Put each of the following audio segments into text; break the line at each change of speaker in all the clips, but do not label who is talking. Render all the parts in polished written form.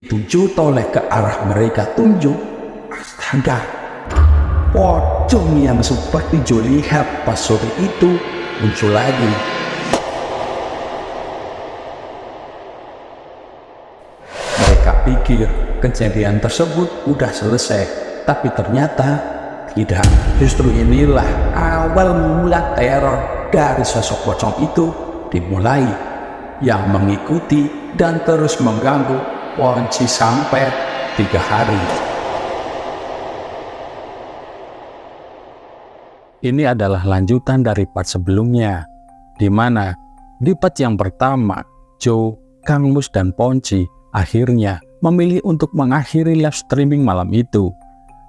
Tujuh toleh ke arah mereka tunjuk. Astaga, pocong yang seperti Jo lihat pas sore itu muncul lagi. Mereka pikir kejadian tersebut udah selesai, tapi ternyata tidak. Justru inilah awal mula teror dari sosok pocong itu dimulai, yang mengikuti dan terus mengganggu Ponci sampai 3 hari. Ini adalah lanjutan dari part sebelumnya, di mana di part yang pertama, Jo, Kang Mus, dan Ponci akhirnya memilih untuk mengakhiri live streaming malam itu,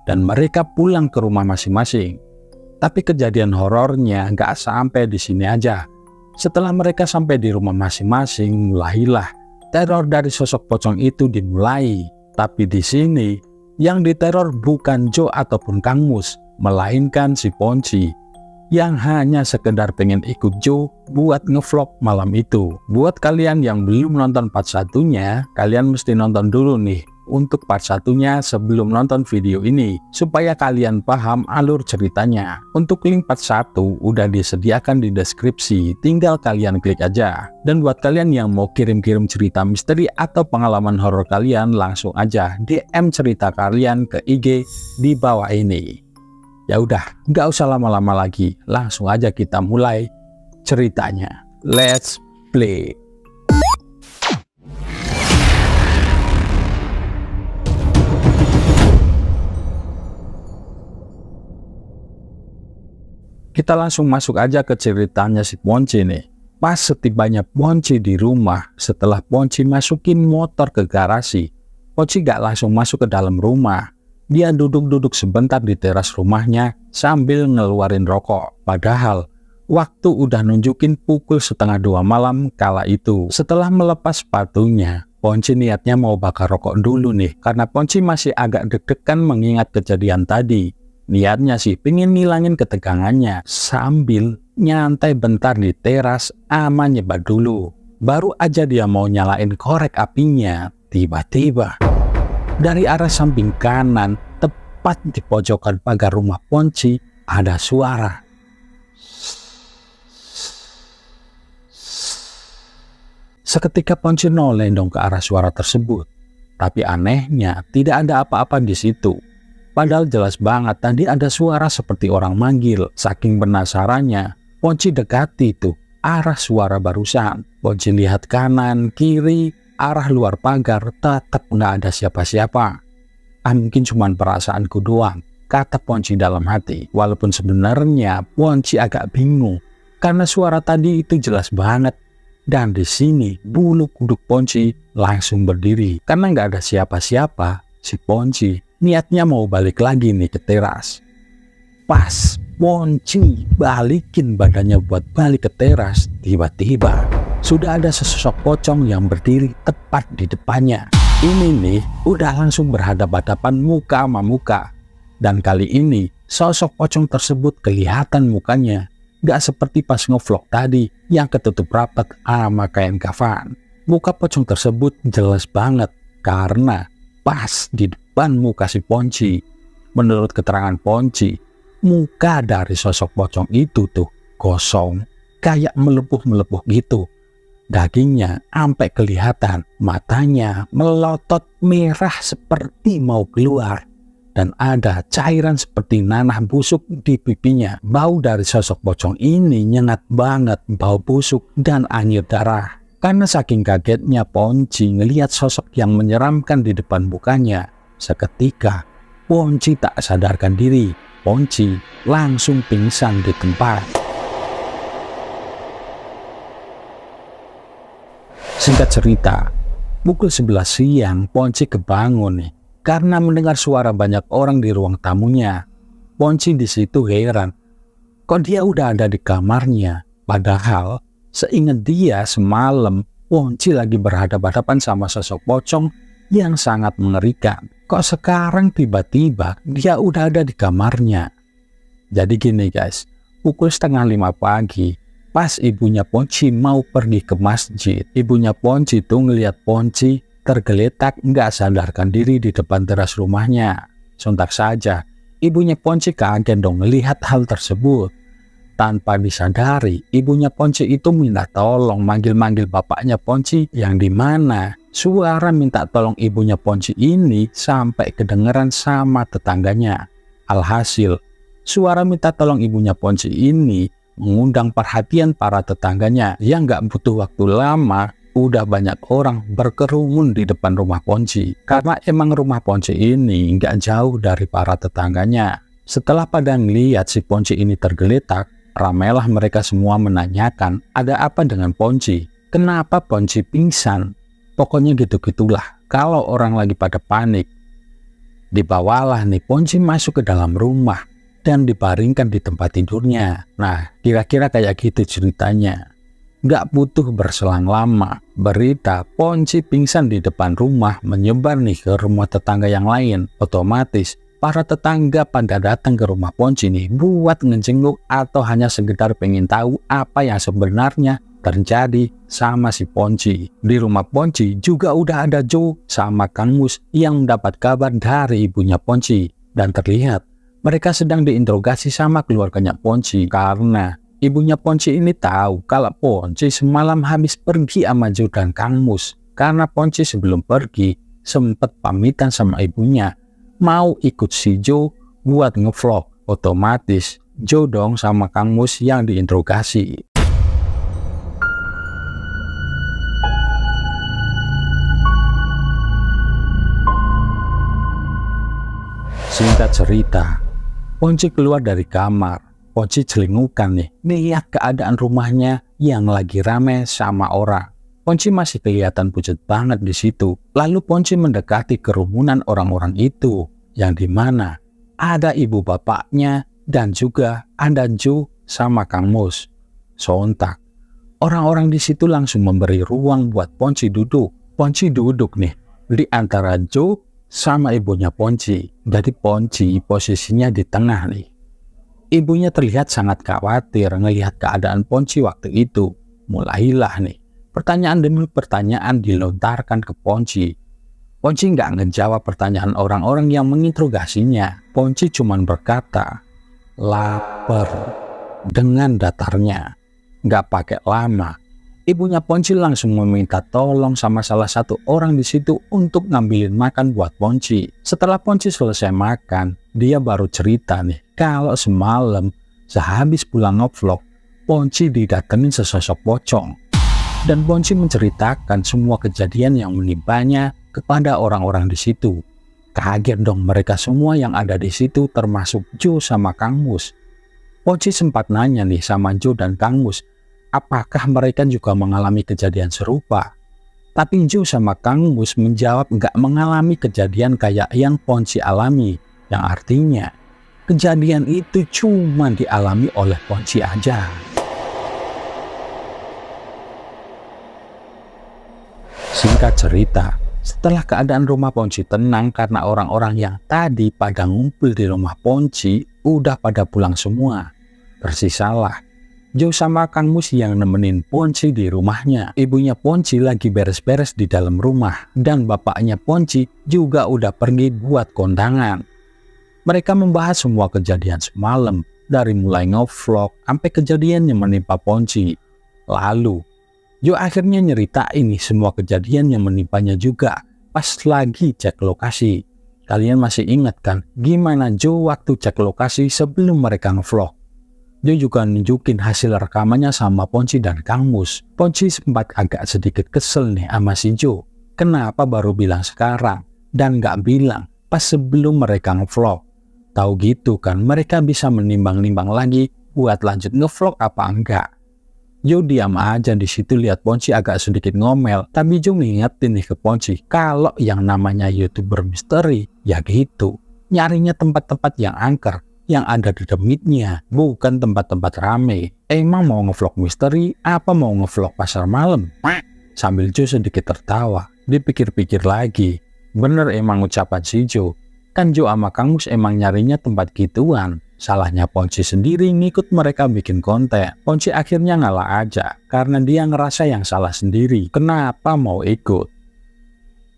dan mereka pulang ke rumah masing-masing. Tapi kejadian horornya nggak sampai di sini aja. Setelah mereka sampai di rumah masing-masing, mulailah teror dari sosok pocong itu dimulai. Tapi di sini yang diteror bukan Jo ataupun Kang Mus, melainkan si Ponci yang hanya sekedar pengen ikut Jo buat ngevlog malam itu. Buat kalian yang belum nonton part satunya, kalian mesti nonton dulu nih untuk part satunya sebelum nonton video ini, supaya kalian paham alur ceritanya. Untuk link part 1 udah disediakan di deskripsi, tinggal kalian klik aja. Dan buat kalian yang mau kirim-kirim cerita misteri atau pengalaman horor kalian, langsung aja DM cerita kalian ke IG di bawah ini. Ya udah, nggak usah lama-lama lagi, langsung aja kita mulai ceritanya. Let's play. Kita langsung masuk aja ke ceritanya si Ponci nih. Pas setibanya Ponci di rumah, setelah Ponci masukin motor ke garasi, Ponci gak langsung masuk ke dalam rumah. Dia duduk-duduk sebentar di teras rumahnya sambil ngeluarin rokok. Padahal waktu udah nunjukin pukul 1:30 malam kala itu. Setelah melepas sepatunya, Ponci niatnya mau bakar rokok dulu nih, karena Ponci masih agak deg-degan mengingat kejadian tadi. Niatnya sih pengen ngilangin ketegangannya sambil nyantai bentar di teras ama nyebat dulu. Baru aja dia mau nyalain korek apinya, tiba-tiba dari arah samping kanan tepat di pojokan pagar rumah Ponci ada suara. Seketika Ponci noleh dong ke arah suara tersebut, tapi anehnya tidak ada apa-apa di situ. Padahal jelas banget tadi ada suara seperti orang manggil. Saking penasarannya, Ponci dekati tuh arah suara barusan. Ponci lihat kanan, kiri, arah luar pagar, tetap nggak ada siapa-siapa. Mungkin cuma perasaanku doang, kata Ponci dalam hati. Walaupun sebenarnya Ponci agak bingung, karena suara tadi itu jelas banget. Dan di sini bulu kuduk Ponci langsung berdiri. Karena nggak ada siapa-siapa, si Ponci niatnya mau balik lagi nih ke teras. Pas Ponci balikin badannya buat balik ke teras, tiba-tiba sudah ada sesosok pocong yang berdiri tepat di depannya. Ini nih udah langsung berhadapan-hadapan muka sama muka. Dan kali ini sosok pocong tersebut kelihatan mukanya gak seperti pas ngevlog tadi yang ketutup rapat sama kain kafan. Muka pocong tersebut jelas banget karena pas di depan muka si Ponci. Menurut keterangan Ponci, muka dari sosok pocong itu tuh kosong, kayak melepuh-melepuh gitu. Dagingnya sampai kelihatan, matanya melotot merah seperti mau keluar. Dan ada cairan seperti nanah busuk di pipinya. Bau dari sosok pocong ini nyengat banget, bau busuk dan anyir darah. Karena saking kagetnya Ponci ngelihat sosok yang menyeramkan di depan mukanya. Seketika Ponci tak sadarkan diri. Ponci langsung pingsan di tempat. Singkat cerita, pukul 11 siang Ponci kebangun nih karena mendengar suara banyak orang di ruang tamunya. Ponci di situ heran, kok dia udah ada di kamarnya? Padahal seingat dia semalam Ponci lagi berhadapan-hadapan sama sosok pocong yang sangat mengerikan. Kok sekarang tiba-tiba dia udah ada di kamarnya? Jadi gini guys, pukul 4:30 pagi, pas ibunya Ponci mau pergi ke masjid, ibunya Ponci tuh ngeliat Ponci tergeletak nggak sadarkan diri di depan teras rumahnya. Sontak saja, ibunya Ponci kaget dong melihat hal tersebut. Tanpa disadari, ibunya Ponci itu minta tolong manggil-manggil bapaknya Ponci, yang dimana suara minta tolong ibunya Ponci ini sampai kedengeran sama tetangganya. Alhasil, suara minta tolong ibunya Ponci ini mengundang perhatian para tetangganya yang gak butuh waktu lama, udah banyak orang berkerumun di depan rumah Ponci. Karena emang rumah Ponci ini gak jauh dari para tetangganya. Setelah pada ngeliat si Ponci ini tergeletak, ramailah mereka semua menanyakan ada apa dengan Ponci, kenapa Ponci pingsan. Pokoknya gitu-gitulah kalau orang lagi pada panik. Dibawalah nih Ponci masuk ke dalam rumah dan dibaringkan di tempat tidurnya. Nah, kira-kira kayak gitu ceritanya. Gak butuh berselang lama, berita Ponci pingsan di depan rumah menyebar nih ke rumah tetangga yang lain. Otomatis para tetangga pada datang ke rumah Ponci nih buat ngejenguk atau hanya sekedar pengen tahu apa yang sebenarnya terjadi sama si Ponci. Di rumah Ponci juga udah ada Joe sama Kang Mus yang mendapat kabar dari ibunya Ponci. Dan terlihat mereka sedang diinterogasi sama keluarganya Ponci karena ibunya Ponci ini tahu kalau Ponci semalam habis pergi sama Joe dan Kang Mus. Karena Ponci sebelum pergi sempat pamitan sama ibunya mau ikut si Joe buat ngevlog. Otomatis Joe dong sama Kang Mus yang diinterogasi. Singkat cerita, Ponci keluar dari kamar. Ponci celingukan nih lihat keadaan rumahnya yang lagi rame sama orang. Ponci masih kelihatan pucat banget di situ. Lalu Ponci mendekati kerumunan orang-orang itu, yang dimana ada ibu bapaknya dan juga ada Joe sama Kang Mus. Sontak, orang-orang di situ langsung memberi ruang buat Ponci duduk. Ponci duduk nih di antara Joe sama ibunya Ponci. Jadi Ponci posisinya di tengah nih. Ibunya terlihat sangat khawatir ngelihat keadaan Ponci waktu itu. Mulailah nih pertanyaan demi pertanyaan dilontarkan ke Ponci. Ponci nggak ngejawab pertanyaan orang-orang yang menginterogasinya. Ponci cuman berkata, lapar, dengan datarnya. Nggak pakai lama, ibunya Ponci langsung meminta tolong sama salah satu orang di situ untuk ngambilin makan buat Ponci. Setelah Ponci selesai makan, dia baru cerita nih kalau semalam sehabis pulang ngevlog, Ponci didatengin sesosok pocong. Dan Ponci menceritakan semua kejadian yang menimpanya kepada orang-orang di situ. Kaget dong mereka semua yang ada di situ, termasuk Joe sama Kang Mus. Ponci sempat nanya nih sama Joe dan Kang Mus, apakah mereka juga mengalami kejadian serupa? Tapi Joe sama Kang Mus menjawab nggak mengalami kejadian kayak yang Ponci alami, yang artinya kejadian itu cuma dialami oleh Ponci aja. Singkat cerita, setelah keadaan rumah Ponci tenang karena orang-orang yang tadi pada ngumpul di rumah Ponci udah pada pulang semua, tersisalah Joe sama Kang Mus yang nemenin Ponci di rumahnya. Ibunya Ponci lagi beres-beres di dalam rumah dan bapaknya Ponci juga udah pergi buat kondangan. Mereka membahas semua kejadian semalam, dari mulai ngevlog sampai kejadian yang menimpa Ponci. Lalu Joe akhirnya nyeritain nih semua kejadian yang menimpanya juga pas lagi cek lokasi. Kalian masih ingat kan gimana Joe waktu cek lokasi sebelum mereka ngevlog? Joe juga nunjukin hasil rekamannya sama Ponci dan Kang Mus. Ponci sempat agak sedikit kesel nih sama si Joe. Kenapa baru bilang sekarang dan gak bilang pas sebelum mereka ngevlog? Tahu gitu kan mereka bisa menimbang-nimbang lagi buat lanjut ngevlog apa enggak. Joe diam aja di situ lihat Ponci agak sedikit ngomel, tapi Joe ngingetin nih ke Ponci kalau yang namanya YouTuber misteri ya gitu, nyarinya tempat-tempat yang angker, yang ada di demitnya, bukan tempat-tempat rame. Emang mau ngevlog misteri apa mau ngevlog pasar malam? Sambil Joe sedikit tertawa, dipikir-pikir lagi, Bener emang ucapan si Jo. Kan Jo sama Kang Mus emang nyarinya tempat gituan. Salahnya Ponci sendiri ngikut mereka bikin konten. Ponci akhirnya ngalah aja karena dia ngerasa yang salah sendiri. Kenapa mau ikut?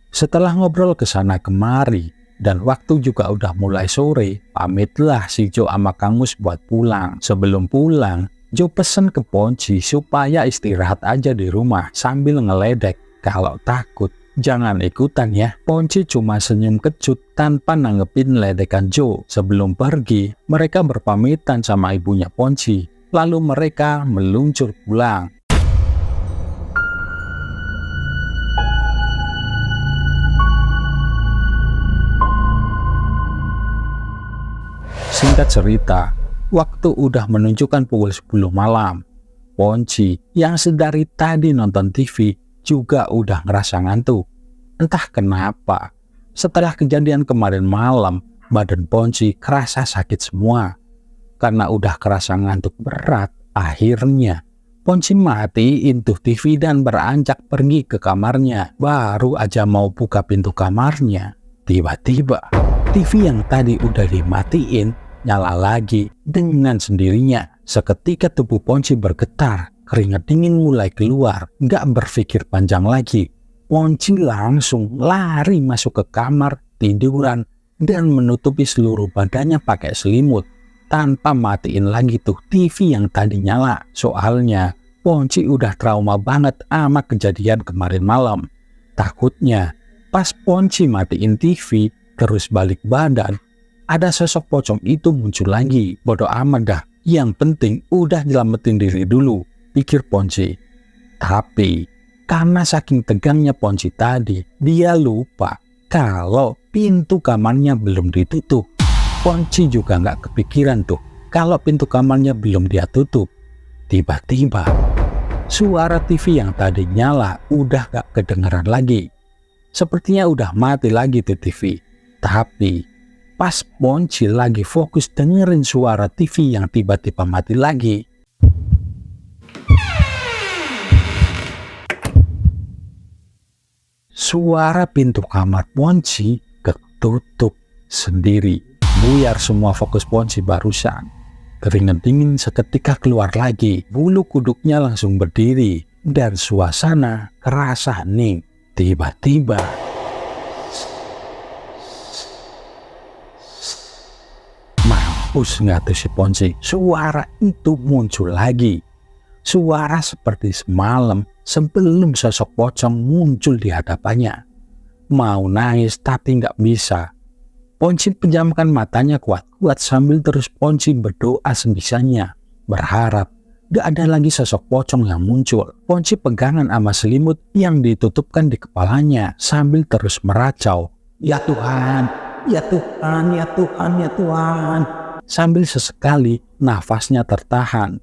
Setelah ngobrol kesana kemari dan waktu juga udah mulai sore, pamitlah si Jo sama Kang Mus buat pulang. Sebelum pulang, Jo pesen ke Ponci supaya istirahat aja di rumah sambil ngeledek. Kalau takut, jangan ikutan ya. Ponci cuma senyum kecut tanpa nanggepin ledekan Jo. Sebelum pergi, mereka berpamitan sama ibunya Ponci. Lalu mereka meluncur pulang. Singkat cerita, waktu udah menunjukkan pukul 10 malam. Ponci yang sedari tadi nonton TV juga udah ngerasa ngantuk. Entah kenapa, setelah kejadian kemarin malam, badan Ponci kerasa sakit semua. Karena udah kerasa ngantuk berat, akhirnya Ponci matiin tuh TV dan beranjak pergi ke kamarnya. Baru aja mau buka pintu kamarnya, tiba-tiba TV yang tadi udah dimatiin nyala lagi dengan sendirinya. Seketika tubuh Ponci bergetar, keringat dingin mulai keluar. Gak berpikir panjang lagi, Ponci langsung lari masuk ke kamar tiduran dan menutupi seluruh badannya pakai selimut tanpa matiin lagi tuh TV yang tadi nyala. Soalnya Ponci udah trauma banget sama kejadian kemarin malam. Takutnya pas Ponci matiin TV terus balik badan, ada sosok pocong itu muncul lagi. Bodoh amat dah, yang penting udah nyelamatin diri dulu, pikir Ponci. Tapi karena saking tegangnya Ponci tadi, dia lupa kalau pintu kamarnya belum ditutup. Ponci juga nggak kepikiran tuh kalau pintu kamarnya belum dia tutup. Tiba-tiba suara TV yang tadi nyala udah gak kedengeran lagi. Sepertinya udah mati lagi tuh TV. Tapi pas Ponci lagi fokus dengerin suara TV yang tiba-tiba mati lagi, suara pintu kamar Ponci ketutup sendiri. Buyar semua fokus Ponci barusan. Keringat dingin seketika keluar lagi. Bulu kuduknya langsung berdiri dan suasana kerasa hening. Tiba-tiba mampus nggak tuh si Ponci, suara itu muncul lagi. Suara seperti semalam sebelum sosok pocong muncul di hadapannya. Mau nangis tapi nggak bisa. Ponci pejamkan matanya kuat-kuat sambil terus Ponci berdoa sebisanya, berharap gak ada lagi sosok pocong yang muncul. Ponci pegangan sama selimut yang ditutupkan di kepalanya sambil terus meracau, "Ya Tuhan, ya Tuhan, ya Tuhan, ya Tuhan." Sambil sesekali nafasnya tertahan.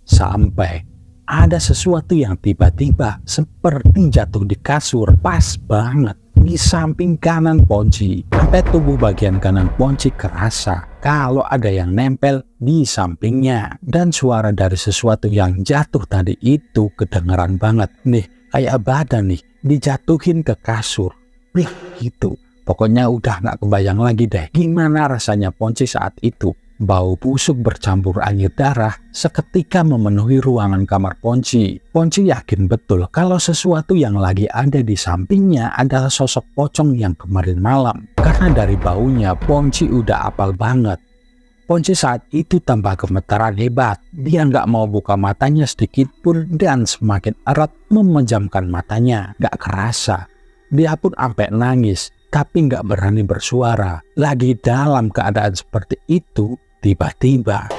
Sampai ada sesuatu yang tiba-tiba seperti jatuh di kasur pas banget di samping kanan Ponci. Sampai tubuh bagian kanan Ponci kerasa kalau ada yang nempel di sampingnya. Dan suara dari sesuatu yang jatuh tadi itu kedengeran banget. Nih, kayak badan nih dijatuhin ke kasur. Gitu. Pokoknya udah gak kebayang lagi deh gimana rasanya Ponci saat itu. Bau busuk bercampur air darah seketika memenuhi ruangan kamar Ponci. Ponci yakin betul kalau sesuatu yang lagi ada di sampingnya adalah sosok pocong yang kemarin malam. Karena dari baunya Ponci udah apal banget. Ponci saat itu tambah gemetaran hebat. Dia nggak mau buka matanya sedikit pun dan semakin erat memejamkan matanya. Nggak kerasa, dia pun sampai nangis tapi nggak berani bersuara. Lagi dalam keadaan seperti itu, tiba-tiba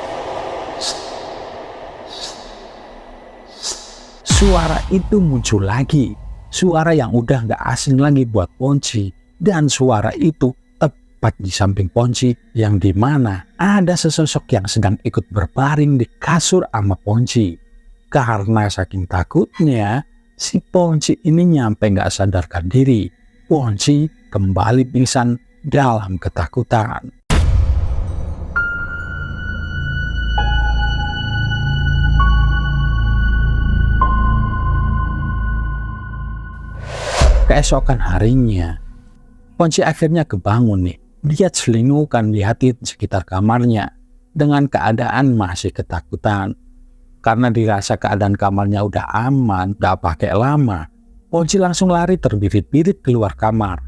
suara itu muncul lagi. Suara yang udah nggak asing lagi buat Ponci. Dan suara itu tepat di samping Ponci, yang dimana ada sesosok yang sedang ikut berbaring di kasur sama Ponci. Karena saking takutnya, si Ponci ini nyampe nggak sadarkan diri. Ponci kembali pingsan dalam ketakutan. Keesokan harinya, Ponci akhirnya kebangun nih. Dia selingukan lihatin sekitar kamarnya dengan keadaan masih ketakutan. Karena dirasa keadaan kamarnya udah aman, gak pakai lama, Ponci langsung lari terbirit-birit keluar kamar.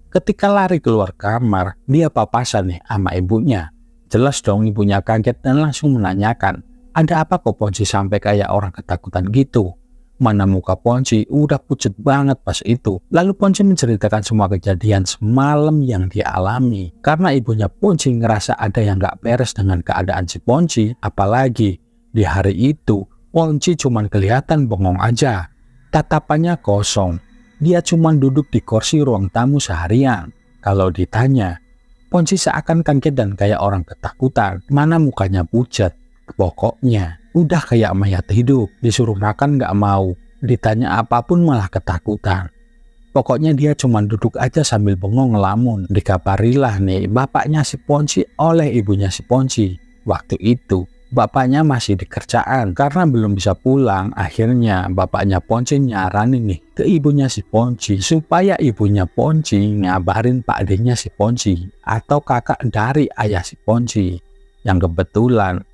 Ketika lari keluar kamar, dia papasan nih sama ibunya. Jelas dong ibunya kaget dan langsung menanyakan, ada apa kok Ponci sampai kayak orang ketakutan gitu? Mana muka Ponci udah pucet banget pas itu. Lalu Ponci menceritakan semua kejadian semalam yang dia alami. Karena ibunya Ponci ngerasa ada yang gak beres dengan keadaan si Ponci. Apalagi di hari itu Ponci cuman kelihatan bengong aja. Tatapannya kosong. Dia cuman duduk di kursi ruang tamu seharian. Kalau ditanya, Ponci seakan kaget dan kayak orang ketakutan. Mana mukanya pucat. Pokoknya udah kayak mayat hidup, disuruh makan gak mau, ditanya apapun malah ketakutan. Pokoknya dia cuma duduk aja sambil bengong ngelamun. Dikabarilah nih bapaknya si Ponci oleh ibunya si Ponci. Waktu itu bapaknya masih di kerjaan karena belum bisa pulang. Akhirnya bapaknya Ponci nyaranin nih ke ibunya si Ponci supaya ibunya Ponci ngabarin pak adenya si Ponci atau kakak dari ayah si Ponci. Yang kebetulan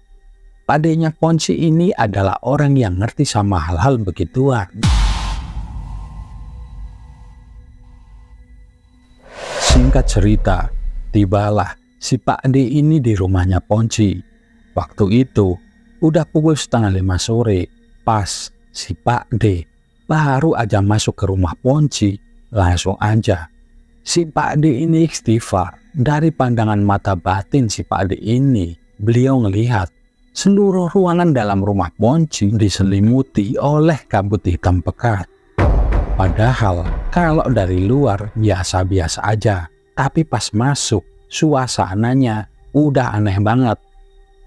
padenya Ponci ini adalah orang yang ngerti sama hal-hal begituan. Singkat cerita, tibalah si Pak D ini di rumahnya Ponci. Waktu itu udah pukul 4:30 sore. Pas si Pak D baru aja masuk ke rumah Ponci, langsung aja si Pak D ini istighfar. Dari pandangan mata batin si Pak D ini, beliau ngelihat seluruh ruangan dalam rumah Ponci diselimuti oleh kabut hitam pekat. Padahal kalau dari luar biasa-biasa aja, tapi pas masuk suasananya udah aneh banget.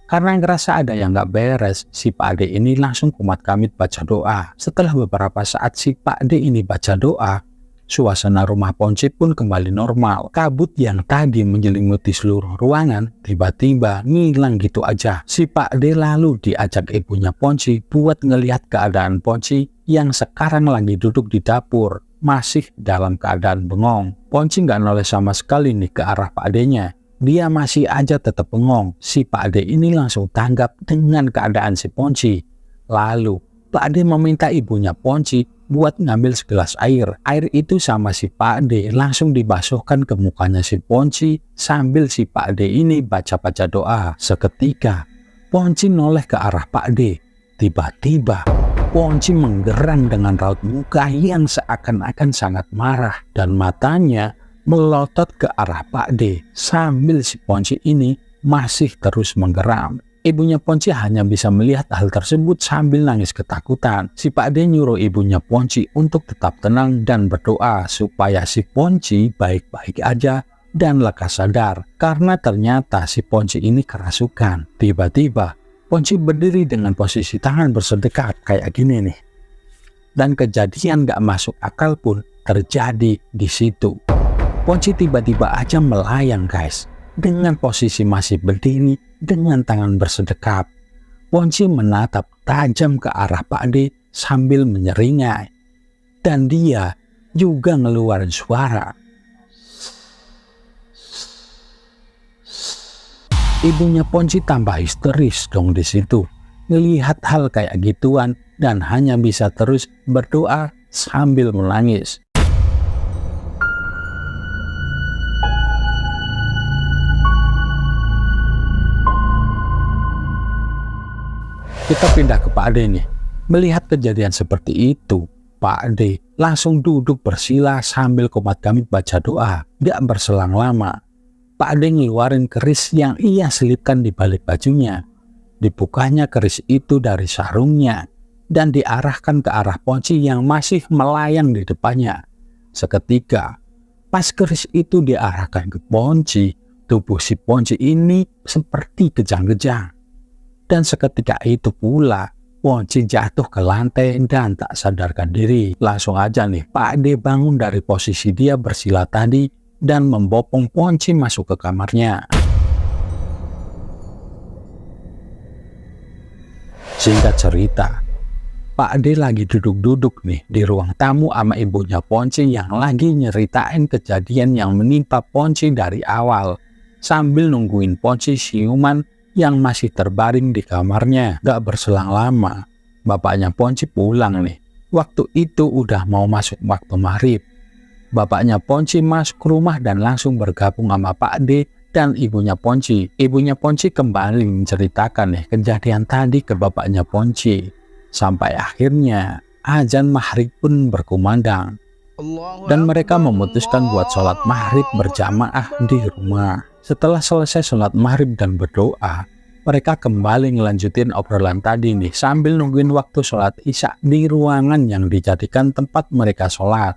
Karena ngerasa ada yang gak beres, si Pak D ini langsung kumat kamit baca doa. Setelah beberapa saat si Pak D ini baca doa, suasana rumah Ponci pun kembali normal. Kabut yang tadi menyelimuti seluruh ruangan tiba-tiba ngilang gitu aja. Si Pak D lalu diajak ibunya Ponci buat ngelihat keadaan Ponci yang sekarang lagi duduk di dapur, masih dalam keadaan bengong. Ponci nggak noleh sama sekali nih ke arah Pak D-nya. Dia masih aja tetap bengong. Si Pak D ini langsung tanggap dengan keadaan si Ponci. Lalu Pak D meminta ibunya Ponci buat ngambil segelas air. Air itu sama si Pak D langsung dibasuhkan ke mukanya si Ponci sambil si Pak D ini baca-baca doa. Seketika Ponci noleh ke arah Pak D. Tiba-tiba Ponci menggerang dengan raut muka yang seakan-akan sangat marah dan matanya melotot ke arah Pak D sambil si Ponci ini masih terus menggeram. Ibunya Ponci hanya bisa melihat hal tersebut sambil nangis ketakutan. Si Pak D nyuruh ibunya Ponci untuk tetap tenang dan berdoa supaya si Ponci baik-baik aja dan lekas sadar. Karena ternyata si Ponci ini kerasukan. Tiba-tiba Ponci berdiri dengan posisi tangan bersedekat kayak gini nih. Dan kejadian gak masuk akal pun terjadi di situ. Ponci tiba-tiba aja melayang guys. Dengan posisi masih berdiri dengan tangan bersedekap. Ponci menatap tajam ke arah Pak D sambil menyeringai. Dan dia juga ngeluarin suara. Ibunya Ponci tambah histeris dong di situ. Ngelihat hal kayak gituan dan hanya bisa terus berdoa sambil menangis. Kita pindah ke Pak D nih. Melihat kejadian seperti itu, Pak D langsung duduk bersila sambil kumat kamit baca doa. Gak berselang lama, Pak D ngeluarin keris yang ia selipkan di balik bajunya. Dibukanya keris itu dari sarungnya dan diarahkan ke arah Ponci yang masih melayang di depannya. Seketika, pas keris itu diarahkan ke Ponci, tubuh si Ponci ini seperti kejang-kejang. Dan seketika itu pula, Ponci jatuh ke lantai dan tak sadarkan diri. Langsung aja nih, Pak D bangun dari posisi dia bersila tadi dan membopong Ponci masuk ke kamarnya. Singkat cerita, Pak D lagi duduk-duduk nih di ruang tamu sama ibunya Ponci yang lagi nyeritain kejadian yang menimpa Ponci dari awal, sambil nungguin Ponci siuman yang masih terbaring di kamarnya. Gak berselang lama, bapaknya Ponci pulang nih. Waktu itu udah mau masuk waktu maghrib. Bapaknya Ponci masuk ke rumah dan langsung bergabung sama Pak D dan ibunya Ponci. Ibunya Ponci kembali menceritakan nih kejadian tadi ke bapaknya Ponci. Sampai akhirnya azan maghrib pun berkumandang dan mereka memutuskan buat sholat maghrib berjamaah di rumah. Setelah selesai sholat maghrib dan berdoa, mereka kembali ngelanjutin obrolan tadi nih sambil nungguin waktu sholat isya di ruangan yang dijadikan tempat mereka sholat.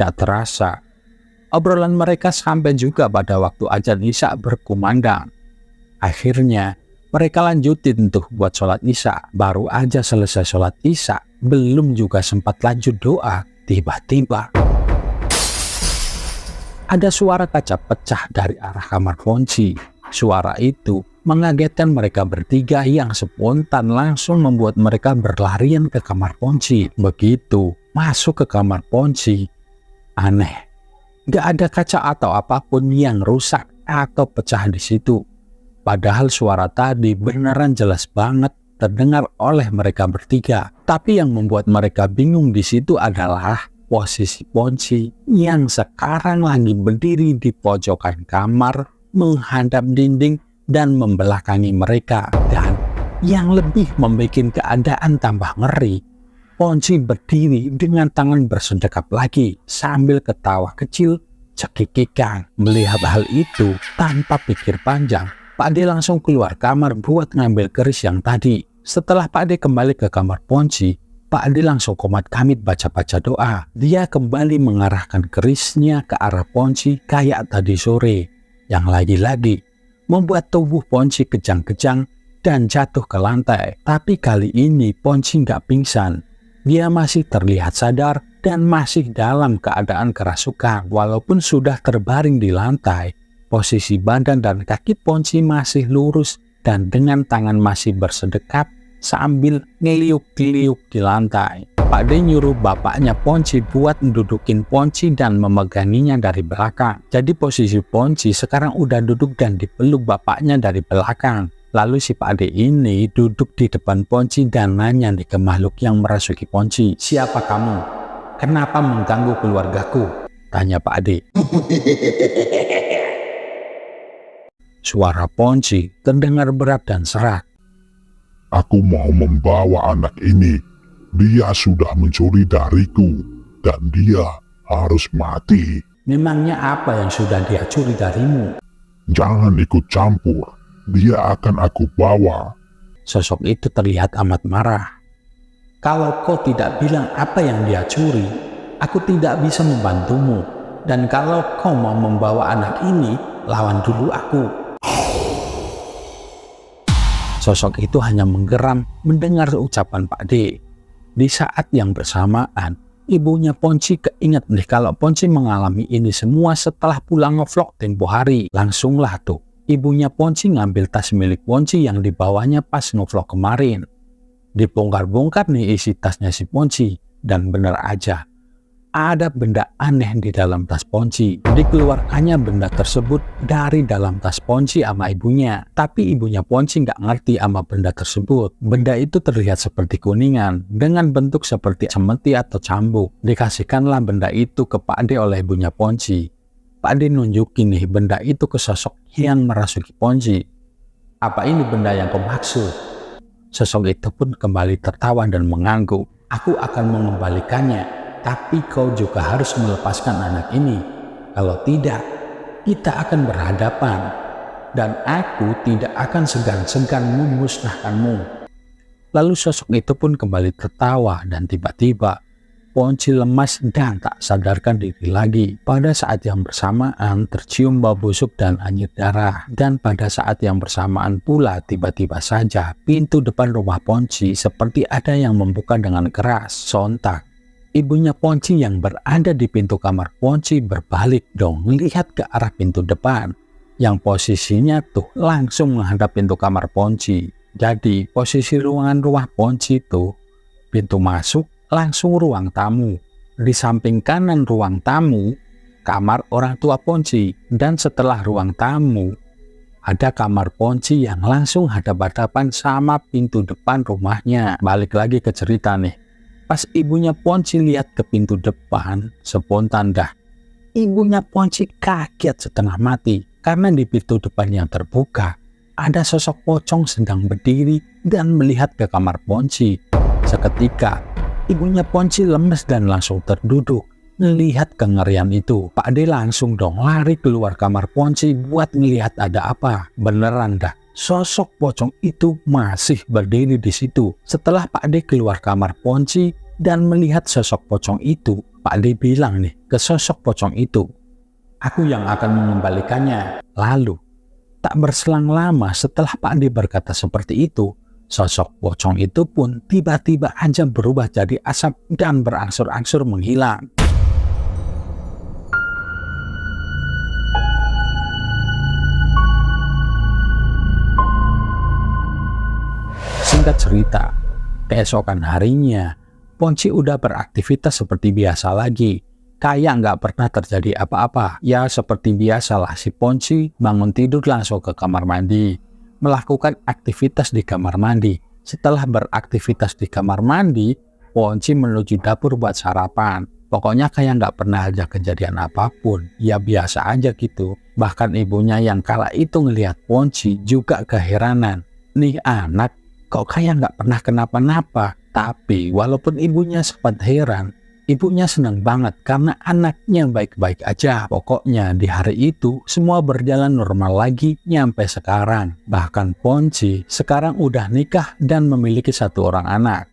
Gak terasa, obrolan mereka sampai juga pada waktu azan isya berkumandang. Akhirnya mereka lanjutin tuh buat sholat isya. Baru aja selesai sholat isya, belum juga sempat lanjut doa, tiba-tiba ada suara kaca pecah dari arah kamar Ponci. Suara itu mengagetkan mereka bertiga yang spontan langsung membuat mereka berlarian ke kamar Ponci. Begitu masuk ke kamar Ponci, aneh, gak ada kaca atau apapun yang rusak atau pecah di situ. Padahal suara tadi beneran jelas banget terdengar oleh mereka bertiga. Tapi yang membuat mereka bingung di situ adalah posisi Ponci yang sekarang lagi berdiri di pojokan kamar, menghadap dinding dan membelakangi mereka. Dan yang lebih membuat keadaan tambah ngeri, Ponci berdiri dengan tangan bersedekap lagi sambil ketawa kecil cekikikan. Melihat hal itu tanpa pikir panjang, Pak D langsung keluar kamar buat ngambil keris yang tadi. Setelah Pak D kembali ke kamar Ponci, Pak D langsung komat-kamit baca-baca doa. Dia kembali mengarahkan kerisnya ke arah Ponci kayak tadi sore, yang lagi-lagi membuat tubuh Ponci kejang-kejang dan jatuh ke lantai. Tapi kali ini Ponci nggak pingsan. Dia masih terlihat sadar dan masih dalam keadaan kerasukan. Walaupun sudah terbaring di lantai, posisi badan dan kaki Ponci masih lurus dan dengan tangan masih bersedekap sambil ngeliuk-ngeliuk di lantai. Pak D nyuruh bapaknya Ponci buat mendudukin Ponci dan memeganginya dari belakang. Jadi posisi Ponci sekarang udah duduk dan dipeluk bapaknya dari belakang. Lalu si Pak D ini duduk di depan Ponci dan nanya nih ke makhluk yang merasuki Ponci, "Siapa kamu? Kenapa mengganggu keluargaku?" tanya Pak D. Suara Ponci terdengar berat dan serak.
"Aku mau membawa anak ini. Dia sudah mencuri dariku dan dia harus mati."
"Memangnya apa yang sudah dia curi darimu?"
"Jangan ikut campur. Dia akan aku bawa."
Sosok itu terlihat amat marah. "Kalau kau tidak bilang apa yang dia curi, aku tidak bisa membantumu. Dan kalau kau mau membawa anak ini, lawan dulu aku." Sosok itu hanya menggeram mendengar ucapan Pak D. Di saat yang bersamaan, ibunya Ponci keinget nih kalau Ponci mengalami ini semua setelah pulang ngevlog tempo hari. Langsunglah tuh, ibunya Ponci ngambil tas milik Ponci yang dibawanya pas ngevlog kemarin. Dibongkar-bongkar nih isi tasnya si Ponci, dan bener aja, ada benda aneh di dalam tas Ponci. Dikeluarkannya benda tersebut dari dalam tas Ponci sama ibunya. Tapi ibunya Ponci nggak ngerti sama benda tersebut. Benda itu terlihat seperti kuningan dengan bentuk seperti semeti atau cambuk. Dikasihkanlah benda itu ke Pak D oleh ibunya Ponci. Pak D nunjukin nih benda itu ke sosok yang merasuki Ponci. "Apa ini benda yang kau maksud?" Sosok itu pun kembali tertawa dan mengangguk. "Aku akan mengembalikannya, tapi kau juga harus melepaskan anak ini. Kalau tidak, kita akan berhadapan. Dan aku tidak akan segan-segan memusnahkanmu." Lalu sosok itu pun kembali tertawa dan tiba-tiba Ponci lemas dan tak sadarkan diri lagi. Pada saat yang bersamaan tercium bau busuk dan anyir darah. Dan pada saat yang bersamaan pula tiba-tiba saja pintu depan rumah Ponci seperti ada yang membuka dengan keras. Sontak ibunya Ponci yang berada di pintu kamar Ponci berbalik dong melihat ke arah pintu depan yang posisinya tuh langsung menghadap pintu kamar Ponci. Jadi posisi ruangan rumah Ponci tuh pintu masuk langsung ruang tamu. Di samping kanan ruang tamu, kamar orang tua Ponci, dan setelah ruang tamu, ada kamar Ponci yang langsung hadap-hadapan sama pintu depan rumahnya. Balik lagi ke cerita nih. Pas ibunya Ponci lihat ke pintu depan, spontan dah. Ibunya Ponci kaget setengah mati karena di pintu depan yang terbuka ada sosok pocong sedang berdiri dan melihat ke kamar Ponci. Seketika, ibunya Ponci lemes dan langsung terduduk. Melihat kengerian itu, Pak D langsung dong lari keluar kamar Ponci buat melihat ada apa. Beneran dah, sosok pocong itu masih berdiri di situ. Setelah Pak D keluar kamar Ponci dan melihat sosok pocong itu, Pak D bilang nih ke sosok pocong itu, "Aku yang akan mengembalikannya." Lalu, tak berselang lama setelah Pak D berkata seperti itu, sosok pocong itu pun tiba-tiba aja berubah jadi asap dan berangsur-angsur menghilang. Singkat cerita, keesokan harinya, Ponci udah beraktivitas seperti biasa lagi. Kayak nggak pernah terjadi apa-apa. Ya seperti biasalah si Ponci bangun tidur langsung ke kamar mandi. Melakukan aktivitas di kamar mandi. Setelah beraktivitas di kamar mandi, Ponci menuju dapur buat sarapan. Pokoknya kayak nggak pernah ada kejadian apapun. Ya biasa aja gitu. Bahkan ibunya yang kala itu ngelihat Ponci juga keheranan. Nih anak kok kayak nggak pernah kenapa-napa. Tapi walaupun ibunya sempat heran, ibunya senang banget karena anaknya baik-baik aja. Pokoknya di hari itu semua berjalan normal lagi nyampe sekarang. Bahkan Ponci sekarang udah nikah dan memiliki 1 orang anak.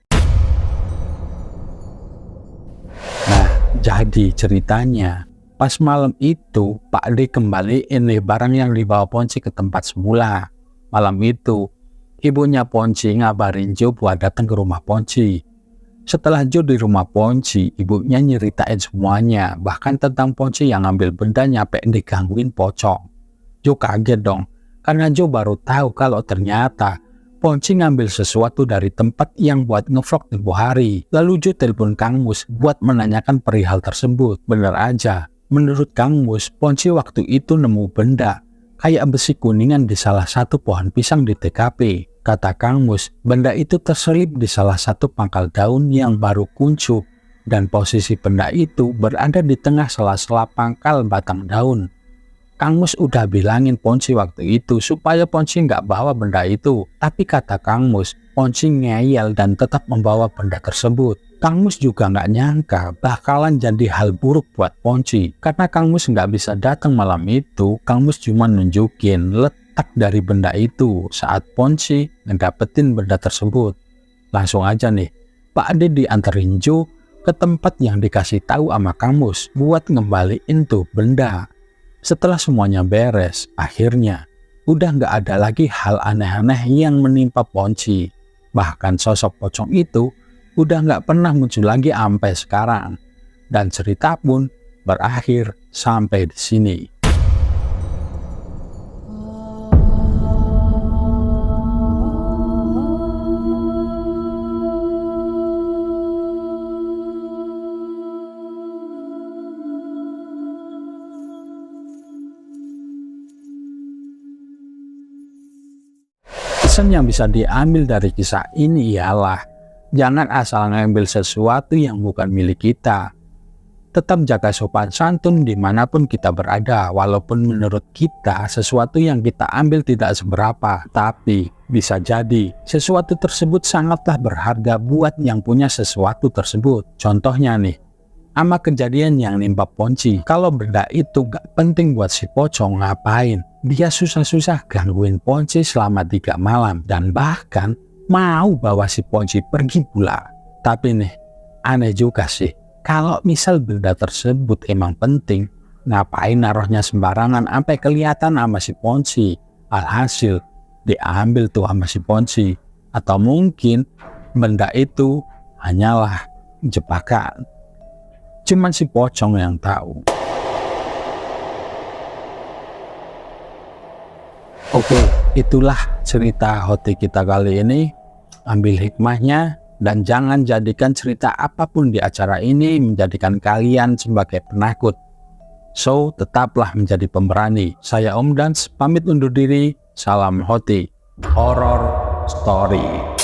Nah, jadi ceritanya pas malam itu Pak D kembaliin nih barang yang dibawa Ponci ke tempat semula. Malam itu ibunya Ponci ngabarin Jo buat datang ke rumah Ponci. Setelah Jo di rumah Ponci, ibunya nyeritain semuanya, bahkan tentang Ponci yang ngambil benda nyampe digangguin pocong. Jo kaget dong, karena Jo baru tahu kalau ternyata Ponci ngambil sesuatu dari tempat yang buat ngevlog tempo hari. Lalu Jo telepon Kang Mus buat menanyakan perihal tersebut. Bener aja, menurut Kang Mus, Ponci waktu itu nemu benda kayak besi kuningan di salah satu pohon pisang di TKP. Kata Kang Mus, benda itu terselip di salah satu pangkal daun yang baru kuncup, dan posisi benda itu berada di tengah sela-sela pangkal batang daun. Kang Mus udah bilangin Ponci waktu itu supaya Ponci nggak bawa benda itu, tapi kata Kang Mus, Ponci ngeyel dan tetap membawa benda tersebut. Kang Mus juga nggak nyangka bakalan jadi hal buruk buat Ponci. Karena Kang Mus nggak bisa datang malam itu, Kang Mus cuma nunjukin letak dari benda itu saat Ponci ngedapetin benda tersebut. Langsung aja nih, Pak Ade dianterin Jo ke tempat yang dikasih tahu sama Kang Mus buat ngembaliin tuh benda. Setelah semuanya beres, akhirnya udah nggak ada lagi hal aneh-aneh yang menimpa Ponci. Bahkan sosok pocong itu udah nggak pernah muncul lagi sampai sekarang. Dan cerita pun berakhir sampai di sini. Pesan yang bisa diambil dari kisah ini ialah jangan asal ngambil sesuatu yang bukan milik kita. Tetap jaga sopan santun dimanapun kita berada, walaupun menurut kita sesuatu yang kita ambil tidak seberapa, tapi bisa jadi sesuatu tersebut sangatlah berharga buat yang punya sesuatu tersebut. Contohnya nih, sama kejadian yang nimpa Ponci. Kalau benda itu gak penting buat si pocong, ngapain dia susah-susah gangguin Ponci selama 3 malam, dan bahkan mau bawa si Ponci pergi pula. Tapi nih, aneh juga sih, kalau misal benda tersebut emang penting, ngapain naruhnya sembarangan sampai kelihatan sama si Ponci? Alhasil diambil tuh sama si Ponci. Atau mungkin benda itu hanyalah jebakan. Cuman si pocong yang tahu. Oke, itulah cerita hoti kita kali ini. Ambil hikmahnya, Dan jangan jadikan cerita apapun di acara ini menjadikan kalian sebagai penakut. So, tetaplah menjadi pemberani. Saya Om Dans, pamit undur diri. Salam Hoti. Horror Story.